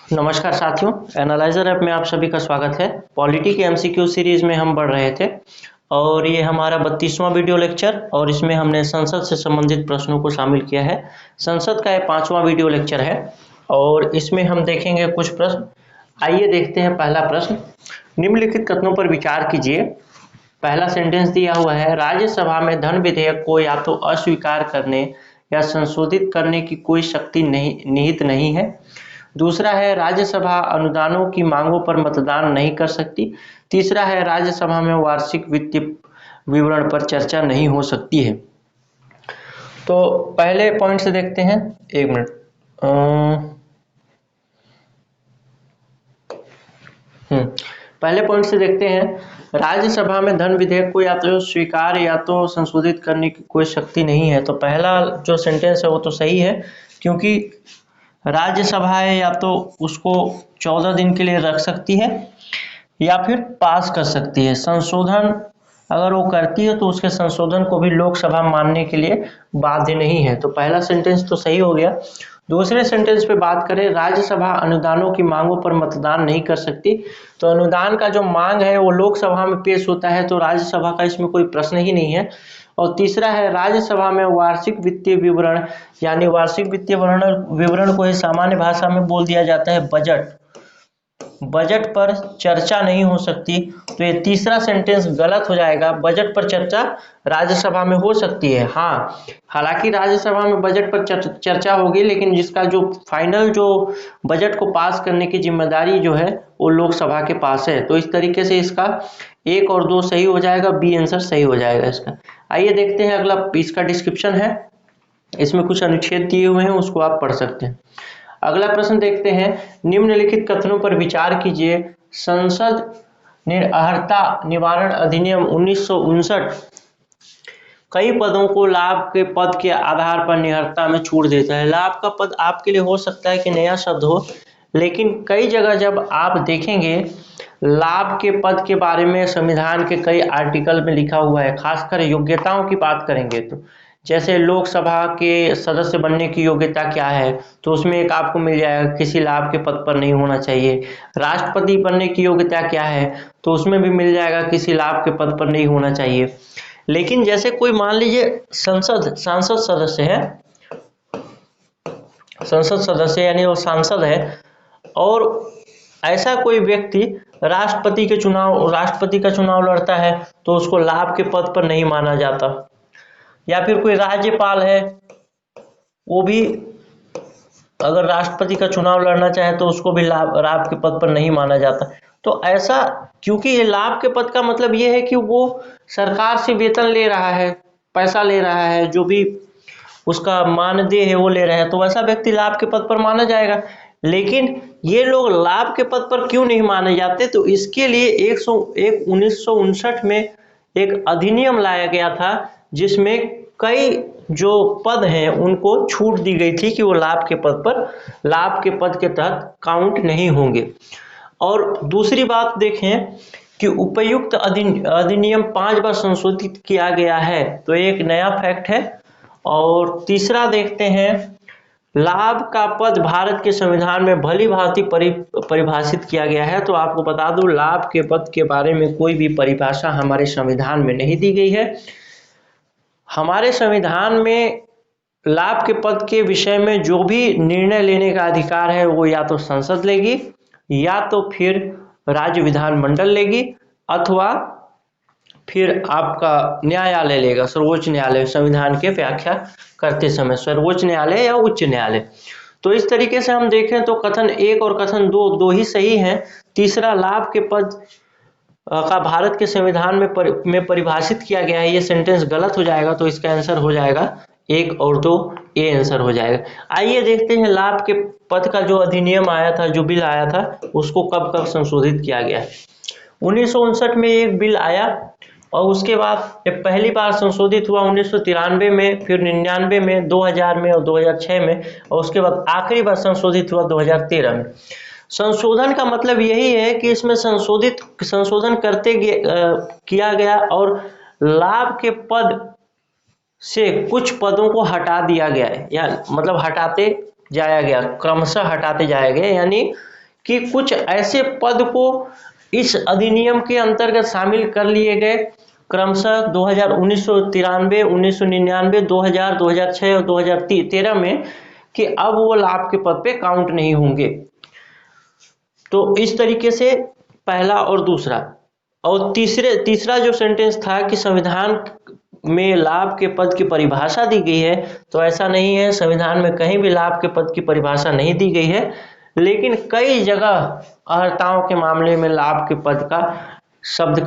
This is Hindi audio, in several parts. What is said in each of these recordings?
नमस्कार साथियों, एनालाइजर ऐप में आप सभी का स्वागत है। पॉलिटी के एमसीक्यू सीरीज में हम बढ़ रहे थे और ये हमारा 32वां वीडियो लेक्चर और इसमें हमने संसद से संबंधित प्रश्नों को शामिल किया है। संसद का ये 5वां वीडियो लेक्चर है और इसमें हम देखेंगे कुछ प्रश्न। आइए देखते हैं पहला प्रश्न। निम्नलिखित कथनों पर विचार कीजिए। पहला सेंटेंस दिया हुआ है, राज्यसभा में धन विधेयक को या तो अस्वीकार करने या संशोधित करने की कोई शक्ति निहित नहीं है। दूसरा है, राज्यसभा अनुदानों की मांगों पर मतदान नहीं कर सकती। तीसरा है, राज्यसभा में वार्षिक वित्तीय विवरण पर चर्चा नहीं हो सकती है। तो पहले पॉइंट से देखते हैं। एक मिनट। पहले पॉइंट से देखते हैं। राज्यसभा में धन विधेयक को या तो स्वीकार या तो संशोधित करने की कोई शक्ति नहीं है। तो पहला जो सेंटेंस है वो तो सही है, क्योंकि राज्यसभा है या तो उसको 14 दिन के लिए रख सकती है या फिर पास कर सकती है। संशोधन अगर वो करती है तो उसके संशोधन को भी लोकसभा मानने के लिए बाध्य नहीं है। तो पहला सेंटेंस तो सही हो गया। दूसरे सेंटेंस पे बात करें, राज्यसभा अनुदानों की मांगों पर मतदान नहीं कर सकती। तो अनुदान का जो मांग है वो लोकसभा में पेश होता है, तो राज्यसभा का इसमें कोई प्रश्न ही नहीं है। और तीसरा है, राज्यसभा में वार्षिक वित्तीय विवरण, यानी वार्षिक वित्तीय विवरण को ही सामान्य भाषा में बोल दिया जाता है बजट पर चर्चा नहीं हो सकती। तो ये तीसरा सेंटेंस गलत हो जाएगा। बजट पर चर्चा राज्यसभा में हो सकती है, हाँ, हालांकि राज्यसभा में बजट पर चर्चा होगी, लेकिन जिसका जो फाइनल जो बजट को पास करने की जिम्मेदारी जो है वो लोकसभा के पास है। तो इस तरीके से इसका 1 और 2 सही हो जाएगा, बी आंसर सही हो जाएगा इसका। आइए देखते हैं अगला। इसका डिस्क्रिप्शन है, इसमें कुछ अनुच्छेद दिए हुए हैं, उसको आप पढ़ सकते हैं। अगला प्रश्न देखते हैं। निम्नलिखित कथनों पर विचार कीजिए। संसद निर्अर्हता निवारण अधिनियम 1959 कई पदों को लाभ के पद के आधार पर निरर्हता में छूट देता है। लाभ का पद आपके लिए हो सकता है कि नया शब्द हो, लेकिन कई जगह जब आप देखेंगे लाभ के पद के बारे में संविधान के कई आर्टिकल में लिखा हुआ है। खासकर योग्यताओं की बात करेंगे तो जैसे लोकसभा के सदस्य बनने की योग्यता क्या है, तो उसमें एक आपको मिल जाएगा, किसी लाभ के पद पर नहीं होना चाहिए। राष्ट्रपति बनने की योग्यता क्या है, तो उसमें भी मिल जाएगा, किसी लाभ के पद पर नहीं होना चाहिए। लेकिन जैसे कोई मान लीजिए सांसद सदस्य है, संसद सदस्य यानी वो सांसद है, और ऐसा कोई व्यक्ति राष्ट्रपति का चुनाव लड़ता है, तो उसको लाभ के पद पर नहीं माना जाता। या फिर कोई राज्यपाल है, वो भी अगर राष्ट्रपति का चुनाव लड़ना चाहे तो उसको भी लाभ के पद पर नहीं माना जाता। तो ऐसा, क्योंकि ये लाभ के पद का मतलब ये है कि वो सरकार से वेतन ले रहा है, पैसा ले रहा है, जो भी उसका मानदेय है वो ले रहा है, तो वैसा व्यक्ति लाभ के पद पर माना जाएगा। लेकिन ये लोग लाभ के पद पर क्यों नहीं माने जाते, तो इसके लिए 1959 में एक अधिनियम लाया गया था, जिसमें कई जो पद हैं उनको छूट दी गई थी कि वो लाभ के पद के तहत काउंट नहीं होंगे। और दूसरी बात देखें कि उपयुक्त अधिनियम 5 बार संशोधित किया गया है, तो एक नया फैक्ट है। और तीसरा देखते हैं, लाभ का पद भारत के संविधान में भली भांति परिभाषित किया गया है। तो आपको बता दूं, लाभ के पद के बारे में कोई भी परिभाषा हमारे संविधान में नहीं दी गई है। हमारे संविधान में लाभ के पद के विषय में जो भी निर्णय लेने का अधिकार है वो या तो संसद लेगी, या तो फिर राज्य विधानमंडल लेगी, अथवा फिर आपका न्यायालय लेगा, सर्वोच्च न्यायालय, संविधान के व्याख्या करते समय सर्वोच्च न्यायालय या उच्च न्यायालय। तो इस तरीके से हम देखें तो कथन 1 और कथन 2 ही सही हैं। तीसरा, लाभ के पद का भारत के संविधान में परिभाषित किया गया है, ये सेंटेंस गलत हो जाएगा। तो इसका आंसर हो जाएगा 1 और 2, ये आंसर हो जाएगा। आइए देखते हैं लाभ के पद का जो अधिनियम आया था, जो बिल आया था, उसको कब कब संशोधित किया गया है। 1959 में एक बिल आया और उसके बाद पहली बार संशोधित हुआ 1993 में, फिर 99 में, 2000 में और 2006 में, और उसके बाद आखिरी बार संशोधित हुआ 2013 में। संशोधन का मतलब यही है कि इसमें संशोधन किया गया और लाभ के पद से कुछ पदों को हटा दिया गया है, या मतलब हटाते जाया गया, क्रमशः हटाते जाया गया। यानी कि कुछ ऐसे पद को इस अधिनियम के अंतर्गत शामिल कर लिए गए क्रमशः 1993, 1999, 2000, 2006 और 2013 में, कि अब वो लाभ के पद पे काउंट नहीं होंगे। तो इस तरीके से पहला और दूसरा। और तीसरा जो सेंटेंस था कि संविधान में लाभ के पद की परिभाषा दी गई है, तो ऐसा नहीं है, संविधान में कहीं भी लाभ के पद की परिभाषा नहीं दी गई है, लेकिन कई जगह अर्हताओं के मामले में लाभ के पद का शब्द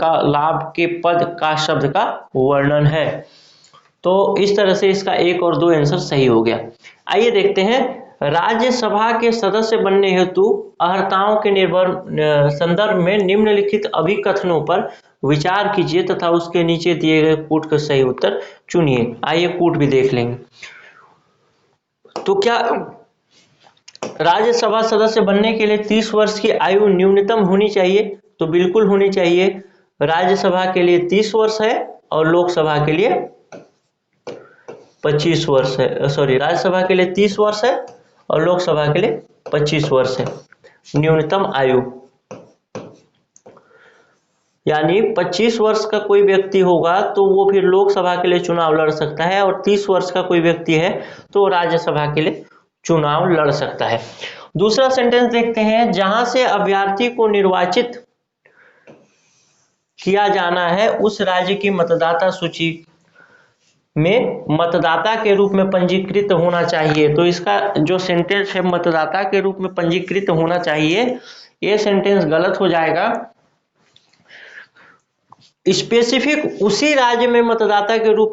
का वर्णन है। तो इस तरह से इसका 1 और 2 आंसर सही हो गया। आइए देखते हैं, राज्यसभा के सदस्य बनने हेतु अर्हताओं के संदर्भ में निम्नलिखित अभिकथनों पर विचार कीजिए तथा उसके नीचे दिए गए कूट का सही उत्तर चुनिए। आइए कूट भी देख लेंगे। तो क्या राज्यसभा सदस्य बनने के लिए 30 वर्ष की आयु न्यूनतम होनी चाहिए? तो बिल्कुल होनी चाहिए। राज्यसभा के लिए 30 वर्ष है और लोकसभा के लिए 25 वर्ष है। राज्यसभा के लिए 30 वर्ष है और लोकसभा के लिए 25 वर्ष है न्यूनतम आयु। यानी 25 वर्ष का कोई व्यक्ति होगा तो वो फिर लोकसभा के लिए चुनाव लड़ सकता है, और 30 वर्ष का कोई व्यक्ति है तो राज्यसभा के लिए चुनाव लड़ सकता है। दूसरा सेंटेंस देखते हैं, जहां से अभ्यर्थी को निर्वाचित किया जाना है उस राज्य की मतदाता सूची में मतदाता के रूप में पंजीकृत होना चाहिए। तो इसका जो सेंटेंस है मतदाता के रूप में पंजीकृत होना चाहिए, ये सेंटेंस गलत हो जाएगा। स्पेसिफिक उसी राज्य में मतदाता के रूप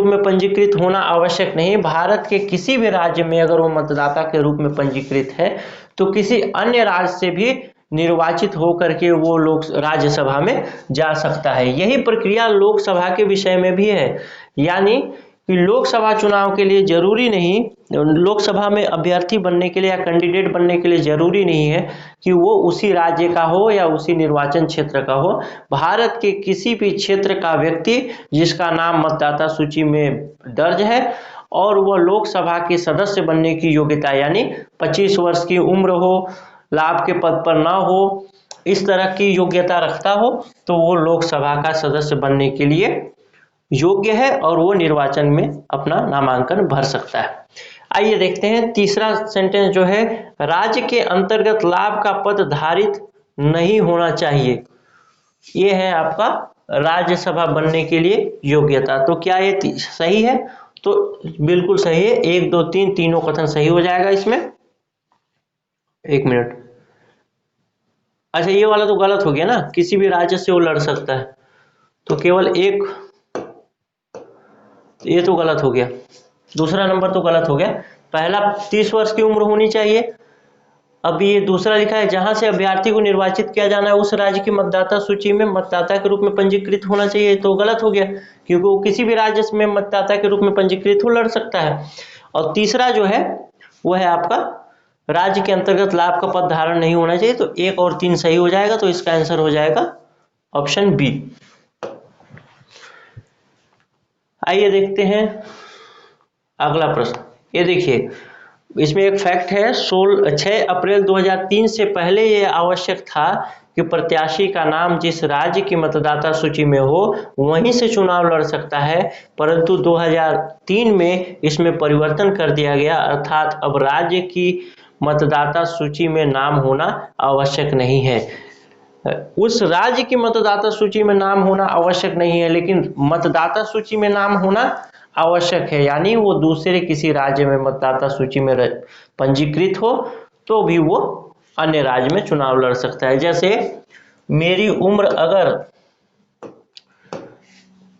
में पंजीकृत होना आवश्यक नहीं। भारत के किसी भी राज्य में अगर वो मतदाता के रूप में पंजीकृत है तो किसी अन्य राज्य से भी निर्वाचित होकर के वो लोग राज्यसभा में जा सकता है। यही प्रक्रिया लोकसभा के विषय में भी है। यानी कि लोकसभा चुनाव के लिए जरूरी नहीं, लोकसभा में अभ्यर्थी बनने के लिए या कैंडिडेट बनने के लिए जरूरी नहीं है कि वो उसी राज्य का हो या उसी निर्वाचन क्षेत्र का हो। भारत के किसी भी क्षेत्र का व्यक्ति जिसका नाम मतदाता सूची में दर्ज है और वह लोकसभा के सदस्य बनने की योग्यता, यानी 25 वर्ष की उम्र हो, लाभ के पद पर ना हो, इस तरह की योग्यता रखता हो, तो वो लोकसभा का सदस्य बनने के लिए योग्य है और वो निर्वाचन में अपना नामांकन भर सकता है। आइए देखते हैं तीसरा सेंटेंस जो है, राज्य के अंतर्गत लाभ का पद धारित नहीं होना चाहिए। ये है आपका राज्यसभा बनने के लिए योग्यता। तो क्या ये सही है? तो बिल्कुल सही है। 1, 2, 3 तीनों कथन सही हो जाएगा इसमें। 1 मिनट। अच्छा, ये वाला तो गलत हो गया ना, किसी भी राज्य से वो लड़ सकता है, तो केवल एक, ये तो गलत हो गया। दूसरा नंबर तो गलत हो गया। पहला 30 वर्ष की उम्र होनी चाहिए। अब ये दूसरा लिखा है, जहां से अभ्यर्थी को निर्वाचित किया जाना है उस राज्य की मतदाता सूची में मतदाता के रूप में पंजीकृत होना चाहिए, तो गलत हो गया, क्योंकि वो किसी भी राज्य में मतदाता के रूप में पंजीकृत हो लड़ सकता है। और तीसरा जो है वो है आपका राज्य के अंतर्गत लाभ का पद धारण नहीं होना चाहिए। तो 1 और 3 सही हो जाएगा, तो इसका आंसर हो जाएगा ऑप्शन बी। आइए देखते हैं अगला प्रश्न। ये देखिए, इसमें एक फैक्ट है, 6 अप्रैल 2003 से पहले ये आवश्यक था कि प्रत्याशी का नाम जिस राज्य की मतदाता सूची में हो वहीं से चुनाव लड़ सकता है, परंतु 2003 में इसमें परिवर्तन कर दिया गया, अर्थात अब राज्य की मतदाता सूची में नाम होना आवश्यक नहीं है। उस राज्य की मतदाता सूची में नाम होना आवश्यक नहीं है, लेकिन मतदाता सूची में नाम होना आवश्यक है। यानी वो दूसरे किसी राज्य में मतदाता सूची में पंजीकृत हो तो भी वो अन्य राज्य में चुनाव लड़ सकता है। जैसे मेरी उम्र अगर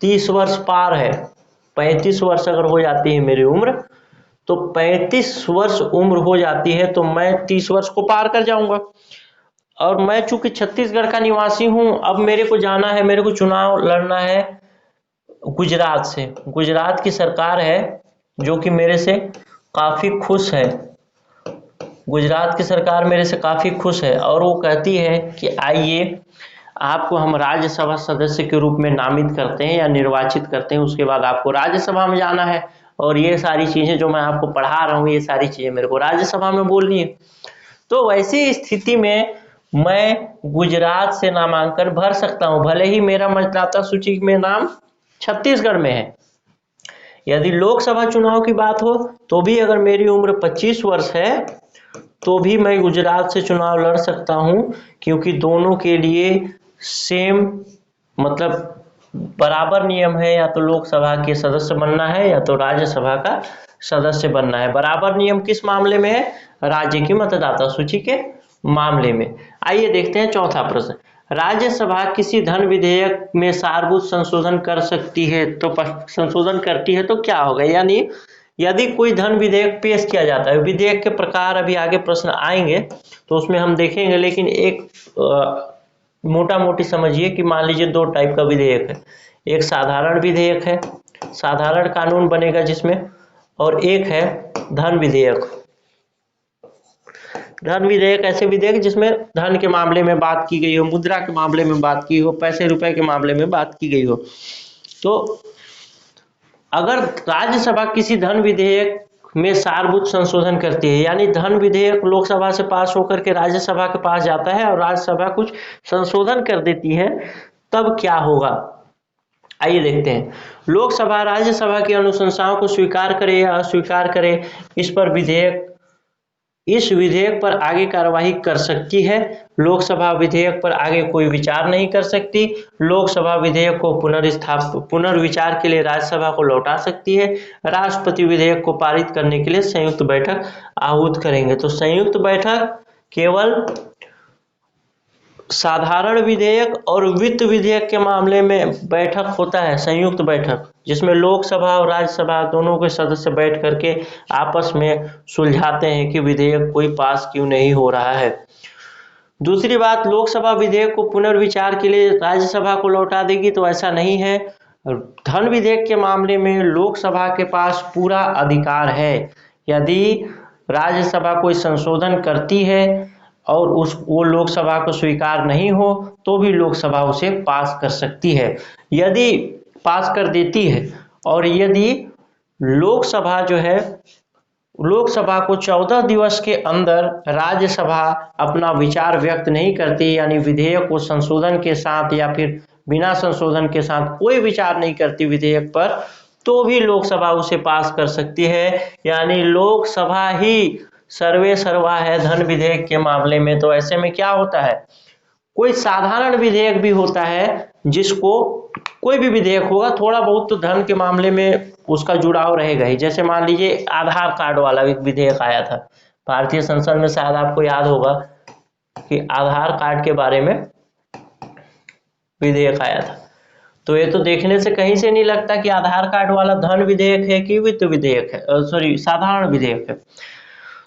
30 वर्ष पार है, 35 वर्ष अगर हो जाती है मेरी उम्र, तो 35 वर्ष उम्र हो जाती है तो मैं 30 वर्ष को पार कर जाऊंगा। और मैं चूंकि छत्तीसगढ़ का निवासी हूं, अब मेरे को जाना है, मेरे को चुनाव लड़ना है गुजरात से। गुजरात की सरकार है जो कि मेरे से काफ़ी खुश है, गुजरात की सरकार मेरे से काफ़ी खुश है और वो कहती है कि आइए आपको हम राज्यसभा सदस्य के रूप में नामित करते हैं या निर्वाचित करते हैं, उसके बाद आपको राज्यसभा में जाना है और ये सारी चीज़ें जो मैं आपको पढ़ा रहा हूँ ये सारी चीज़ें मेरे को राज्यसभा में बोलनी है। तो वैसी स्थिति में मैं गुजरात से नामांकन भर सकता हूं, भले ही मेरा मतदाता सूची में नाम छत्तीसगढ़ में है। यदि लोकसभा चुनाव की बात हो तो भी अगर मेरी उम्र 25 वर्ष है तो भी मैं गुजरात से चुनाव लड़ सकता हूं, क्योंकि दोनों के लिए सेम मतलब बराबर नियम है, या तो लोकसभा के सदस्य बनना है या तो राज्यसभा का सदस्य बनना है। बराबर नियम किस मामले में है? राज्य की मतदाता सूची के मामले में। आइए देखते हैं चौथा प्रश्न। राज्यसभा किसी धन विधेयक में सारभूत संशोधन कर सकती है, तो संशोधन करती है तो क्या होगा? यानी यदि कोई धन विधेयक पेश किया जाता है, विधेयक के प्रकार अभी आगे प्रश्न आएंगे तो उसमें हम देखेंगे, लेकिन एक मोटा मोटी समझिए कि मान लीजिए दो टाइप का विधेयक है। एक साधारण विधेयक है, साधारण कानून बनेगा जिसमें, और एक है धन विधेयक। धन विधेयक ऐसे विधेयक जिसमें धन के मामले में बात की गई हो, मुद्रा के मामले में बात की हो, पैसे रुपए के मामले में बात की गई हो। तो अगर राज्यसभा किसी धन विधेयक में सारभूत संशोधन करती है, यानी धन विधेयक लोकसभा से पास होकर के राज्यसभा के पास जाता है और राज्यसभा कुछ संशोधन कर देती है, तब क्या होगा? आइए देखते हैं। लोकसभा राज्यसभा की अनुशंसाओं को स्वीकार करे या अस्वीकार करे, इस विधेयक पर आगे कार्यवाही कर सकती है। लोकसभा विधेयक पर आगे कोई विचार नहीं कर सकती। लोकसभा विधेयक को पुनर्विचार के लिए राज्यसभा को लौटा सकती है। राष्ट्रपति विधेयक को पारित करने के लिए संयुक्त बैठक आहूत करेंगे। तो संयुक्त बैठक केवल साधारण विधेयक और वित्त विधेयक के मामले में बैठक होता है, संयुक्त बैठक, जिसमें लोकसभा और राज्यसभा दोनों के सदस्य बैठ करके आपस में सुलझाते हैं कि विधेयक कोई पास क्यों नहीं हो रहा है। दूसरी बात, लोकसभा विधेयक को पुनर्विचार के लिए राज्यसभा को लौटा देगी, तो ऐसा नहीं है। धन विधेयक के मामले में लोकसभा के पास पूरा अधिकार है। यदि राज्यसभा कोई संशोधन करती है और वो लोकसभा को स्वीकार नहीं हो तो भी लोकसभा उसे पास कर सकती है। यदि पास कर देती है और यदि लोकसभा जो है, लोकसभा को 14 दिवस के अंदर राज्यसभा अपना विचार व्यक्त नहीं करती, यानी विधेयक को संशोधन के साथ या फिर बिना संशोधन के साथ कोई विचार नहीं करती विधेयक पर, तो भी लोकसभा उसे पास कर सकती है। यानी लोकसभा ही सर्वे सर्वा है धन विधेयक के मामले में। तो ऐसे में क्या होता है, कोई साधारण विधेयक भी होता है जिसको, कोई भी विधेयक होगा थोड़ा बहुत तो धन के मामले में उसका जुड़ाव रहेगा ही। जैसे मान लीजिए आधार कार्ड वाला एक विधेयक आया था भारतीय संसद में, शायद आपको याद होगा कि आधार कार्ड के बारे में विधेयक आया था। तो ये तो देखने से कहीं से नहीं लगता कि आधार कार्ड वाला धन विधेयक है कि वित्त विधेयक है, सॉरी साधारण विधेयक है।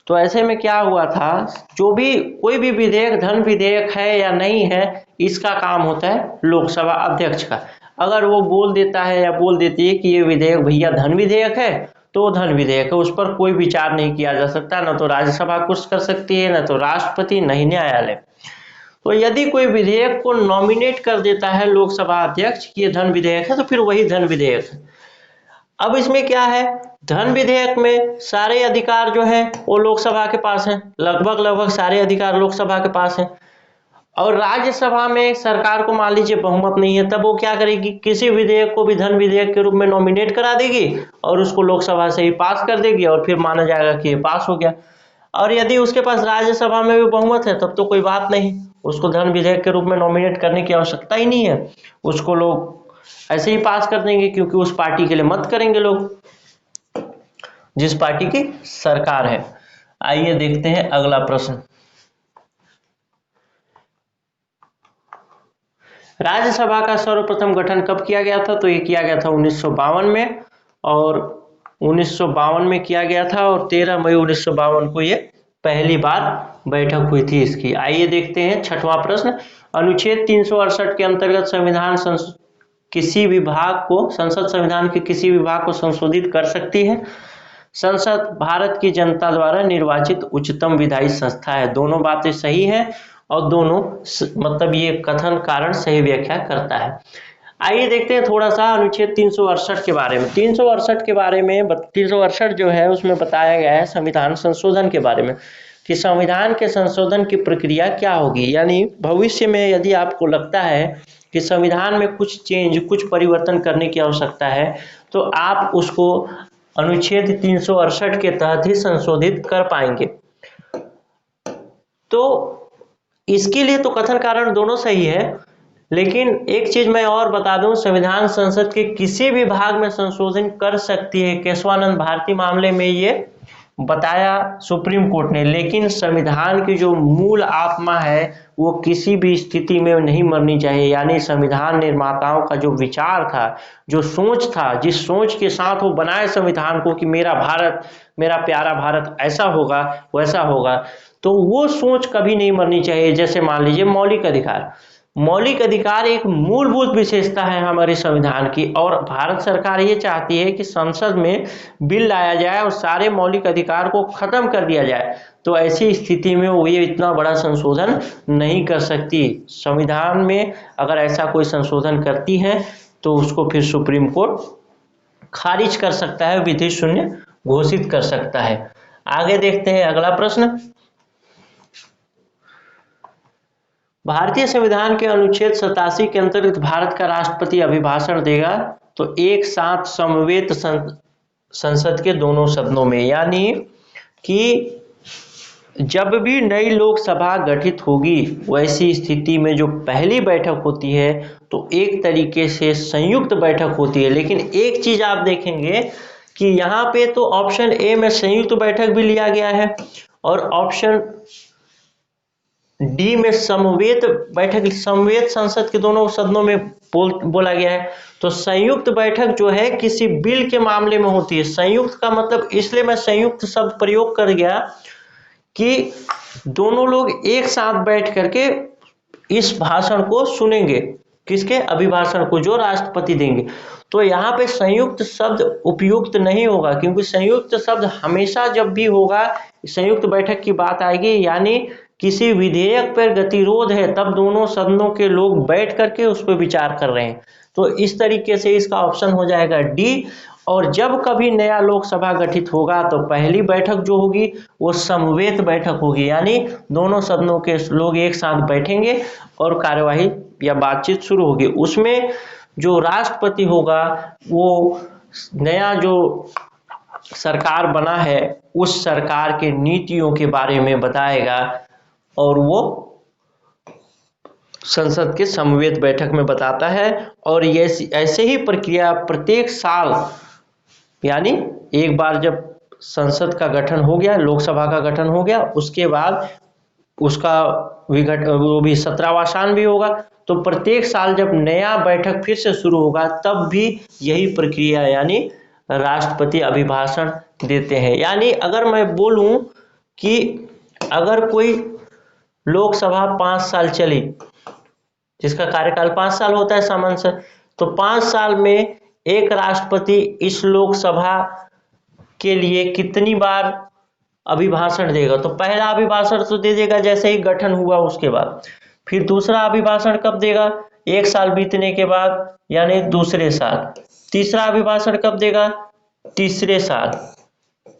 तो ऐसे में क्या हुआ था, जो भी कोई भी विधेयक धन विधेयक है या नहीं है, इसका काम होता है लोकसभा अध्यक्ष का। अगर वो बोल देता है या बोल देती है कि ये विधेयक भैया धन विधेयक है, तो धन विधेयक है, उस पर कोई विचार नहीं किया जा सकता। न तो राज्यसभा कुछ कर सकती है, न तो राष्ट्रपति, न ही न्यायालय। तो यदि कोई विधेयक को नॉमिनेट कर देता है लोकसभा अध्यक्ष कि ये धन विधेयक है, तो फिर वही धन विधेयक है। अब इसमें क्या है, धन विधेयक में सारे अधिकार जो है वो लोकसभा के पास है, लगभग सारे अधिकार लोकसभा के पास है। और राज्यसभा में सरकार को मान लीजिए बहुमत नहीं है, तब वो क्या करेगी, किसी विधेयक को भी धन विधेयक के रूप में नॉमिनेट करा देगी और उसको लोकसभा से ही पास कर देगी और फिर माना जाएगा कि ये पास हो गया। और यदि उसके पास राज्यसभा में भी बहुमत है तब तो कोई बात नहीं, उसको धन विधेयक के रूप में नॉमिनेट करने की आवश्यकता ही नहीं है, उसको लोग ऐसे ही पास कर देंगे, क्योंकि उस पार्टी के लिए मत करेंगे लोग जिस पार्टी की सरकार है। आइए देखते हैं अगला प्रश्न। राज्यसभा का सर्वप्रथम गठन कब किया गया था? तो ये किया गया था 1952 में, और 1952 में किया गया था और 13 मई 1952 को ये पहली बार बैठक हुई थी इसकी। आइए देखते हैं छठवां प्रश्न। अनुच्छेद 368 के अंतर्गत संसद संविधान के किसी विभाग को संशोधित कर सकती है। संसद भारत की जनता द्वारा निर्वाचित उच्चतम विधायी संस्था है। दोनों बातें सही हैं और दोनों मतलब ये कथन कारण सही व्याख्या करता है। आइए देखते हैं थोड़ा सा अनुच्छेद 368 के बारे में। 368 के बारे में 368 जो है उसमें बताया गया है संविधान संशोधन के बारे में। कि संविधान के संशोधन की प्रक्रिया क्या होगी। यानी भविष्य में यदि आपको लगता है कि संविधान में कुछ परिवर्तन करने की आवश्यकता है, तो आप उसको अनुच्छेद 368 के तहत ही संशोधित कर पाएंगे। तो इसके लिए तो कथन कारण दोनों सही है, लेकिन एक चीज मैं और बता दूं, संविधान संसद के किसी भी भाग में संशोधन कर सकती है। केशवानंद भारती मामले में ये बताया सुप्रीम कोर्ट ने, लेकिन संविधान की जो मूल आत्मा है वो किसी भी स्थिति में नहीं मरनी चाहिए। यानी संविधान निर्माताओं का जो विचार था, जो सोच था, जिस सोच के साथ वो बनाए संविधान को कि मेरा भारत, मेरा प्यारा भारत ऐसा होगा वैसा होगा, तो वो सोच कभी नहीं मरनी चाहिए। जैसे मान लीजिए मौलिक अधिकार एक मूलभूत विशेषता है हमारे संविधान की, और भारत सरकार ये चाहती है कि संसद में बिल लाया जाए और सारे मौलिक अधिकार को खत्म कर दिया जाए। तो ऐसी स्थिति में वो ये इतना बड़ा संशोधन नहीं कर सकती। संविधान में अगर ऐसा कोई संशोधन करती है तो उसको फिर सुप्रीम कोर्ट खारिज कर सकता है, विधि शून्य घोषित कर सकता है। आगे देखते हैं अगला प्रश्न। भारतीय संविधान के अनुच्छेद 87 के अंतर्गत भारत का राष्ट्रपति अभिभाषण देगा तो एक साथ समवेत संसद के दोनों सदनों में। यानी कि जब भी नई लोकसभा गठित होगी, वैसी स्थिति में जो पहली बैठक होती है तो एक तरीके से संयुक्त बैठक होती है। लेकिन एक चीज आप देखेंगे कि यहाँ पे तो ऑप्शन ए में संयुक्त बैठक भी लिया गया है और ऑप्शन डी में समवेत बैठक, समवेत संसद के दोनों सदनों में बोला गया है। तो संयुक्त बैठक जो है किसी बिल के मामले में होती है। संयुक्त का मतलब इसलिए मैं संयुक्त शब्द प्रयोग कर गया कि दोनों लोग एक साथ बैठ करके इस भाषण को सुनेंगे, किसके, अभिभाषण को, जो राष्ट्रपति देंगे। तो यहाँ पे संयुक्त शब्द उपयुक्त नहीं होगा, क्योंकि संयुक्त शब्द हमेशा जब भी होगा संयुक्त बैठक की बात आएगी, यानी किसी विधेयक पर गतिरोध है तब दोनों सदनों के लोग बैठ करके उस पर विचार कर रहे हैं। तो इस तरीके से इसका ऑप्शन हो जाएगा डी। और जब कभी नया लोकसभा गठित होगा तो पहली बैठक जो होगी वो समवेत बैठक होगी, यानी दोनों सदनों के लोग एक साथ बैठेंगे और कार्यवाही या बातचीत शुरू होगी। उसमें जो राष्ट्रपति होगा वो नया जो सरकार बना है उस सरकार के नीतियों के बारे में बताएगा और वो संसद के समवेत बैठक में बताता है। और ये ऐसे ही प्रक्रिया प्रत्येक साल, यानी एक बार जब संसद का गठन हो गया, लोकसभा का गठन हो गया, उसके बाद उसका वो भी 17वां साल भी होगा, तो प्रत्येक साल जब नया बैठक फिर से शुरू होगा तब भी यही प्रक्रिया, यानी राष्ट्रपति अभिभाषण देते हैं। यानी अगर मैं बोलूं कि अगर कोई लोकसभा 5 साल चली, जिसका कार्यकाल 5 साल होता है सामान्य, तो 5 साल में एक राष्ट्रपति इस लोकसभा के लिए कितनी बार अभिभाषण देगा। तो पहला अभिभाषण तो दे देगा जैसे ही गठन हुआ उसके बाद, फिर दूसरा अभिभाषण कब देगा, 1 साल बीतने के बाद यानी दूसरे साल, तीसरा अभिभाषण कब देगा, तीसरे साल,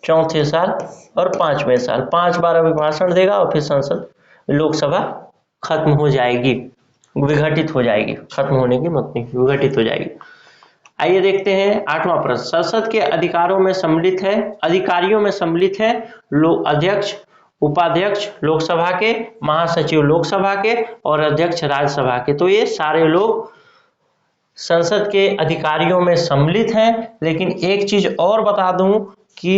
चौथे साल और 5वें साल। 5 बार अभिभाषण देगा और फिर संसद लोकसभा खत्म हो जाएगी, विघटित हो जाएगी। खत्म होने की मत नहीं, विघटित हो जाएगी। आइए देखते हैं 8वां प्रश्न। संसद के अधिकारियों में सम्मिलित है अध्यक्ष, उपाध्यक्ष लोकसभा के, महासचिव लोकसभा के और अध्यक्ष राज्यसभा के। तो ये सारे लोग संसद के अधिकारियों में सम्मिलित हैं। लेकिन एक चीज और बता दूं कि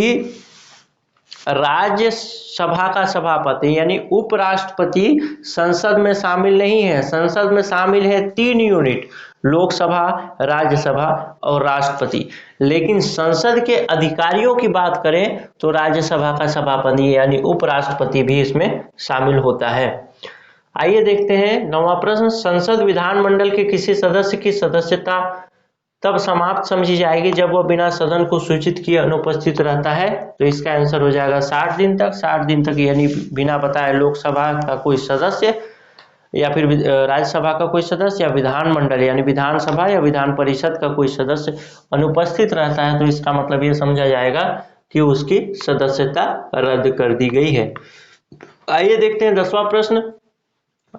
राज्यसभा का सभापति यानी उपराष्ट्रपति संसद में शामिल नहीं है। संसद में शामिल है 3 यूनिट, लोकसभा, राज्यसभा और राष्ट्रपति। लेकिन संसद के अधिकारियों की बात करें तो राज्यसभा का सभापति यानी उपराष्ट्रपति भी इसमें शामिल होता है। आइए देखते हैं 9वां प्रश्न। संसद विधानमंडल के किसी सदस्य की सदस्यता तब समाप्त समझी जाएगी जब वह बिना सदन को सूचित किए अनुपस्थित रहता है। तो इसका आंसर हो जाएगा 60 दिन तक। 60 दिन तक यानी बिना बताए लोकसभा का कोई सदस्य या फिर राज्यसभा का कोई सदस्य या विधानमंडल यानी विधानसभा या विधान परिषद का कोई सदस्य अनुपस्थित रहता है तो इसका मतलब ये समझा जाएगा कि उसकी सदस्यता रद्द कर दी गई है। आइए देखते हैं 10वां प्रश्न।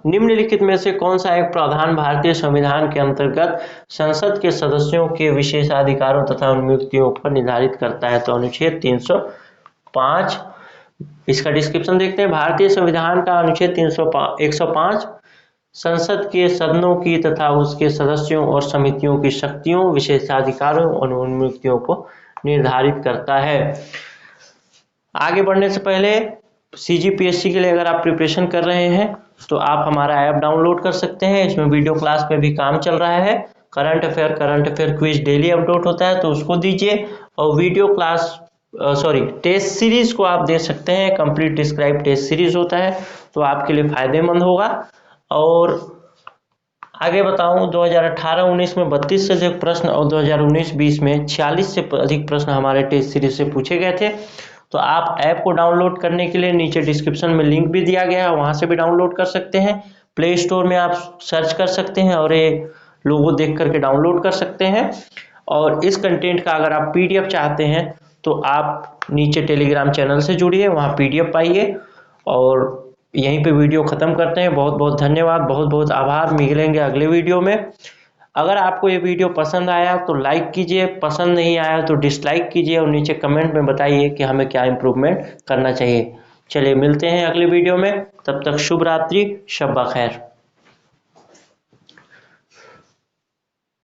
निम्नलिखित में से कौन सा एक प्रावधान भारतीय संविधान के अंतर्गत संसद के सदस्यों के विशेषाधिकारों तथा नियुक्तियों पर निर्धारित करता है? तो अनुच्छेद 305। इसका डिस्क्रिप्शन देखते हैं। भारतीय संविधान का अनुच्छेद 105 संसद के सदनों की तथा उसके सदस्यों और समितियों की शक्तियों, विशेषाधिकारों और नियुक्तियों को निर्धारित करता है। आगे बढ़ने से पहले CGPSC के लिए अगर आप प्रिपरेशन कर रहे हैं तो आप हमारा ऐप डाउनलोड कर सकते हैं। इसमें वीडियो क्लास पे भी काम चल रहा है। Current affair quiz daily upload होता है तो उसको दीजिए, और वीडियो क्लास टेस्ट सीरीज को आप दे सकते हैं। कंप्लीट डिस्क्राइब टेस्ट सीरीज होता है तो आपके लिए फायदेमंद होगा। और आगे बताऊं, 2018-19 में 32 से अधिक प्रश्न और 2019-20 में 46 से अधिक प्रश्न हमारे टेस्ट सीरीज से पूछे गए थे। तो आप ऐप को डाउनलोड करने के लिए नीचे डिस्क्रिप्शन में लिंक भी दिया गया है, वहां से भी डाउनलोड कर सकते हैं। प्ले स्टोर में आप सर्च कर सकते हैं और ये लोगो देख करके डाउनलोड कर सकते हैं। और इस कंटेंट का अगर आप PDF चाहते हैं तो आप नीचे टेलीग्राम चैनल से जुड़िए, वहाँ PDF पाइए। और यहीं पे वीडियो ख़त्म करते हैं। बहुत बहुत धन्यवाद, बहुत बहुत आभार। मिलेंगे अगले वीडियो में। अगर आपको ये वीडियो पसंद आया तो लाइक कीजिए, पसंद नहीं आया तो डिसलाइक कीजिए, और नीचे कमेंट में बताइए कि हमें क्या इम्प्रूवमेंट करना चाहिए। चलिए मिलते हैं अगले वीडियो में, तब तक शुभ रात्रि, शब्बा खैर।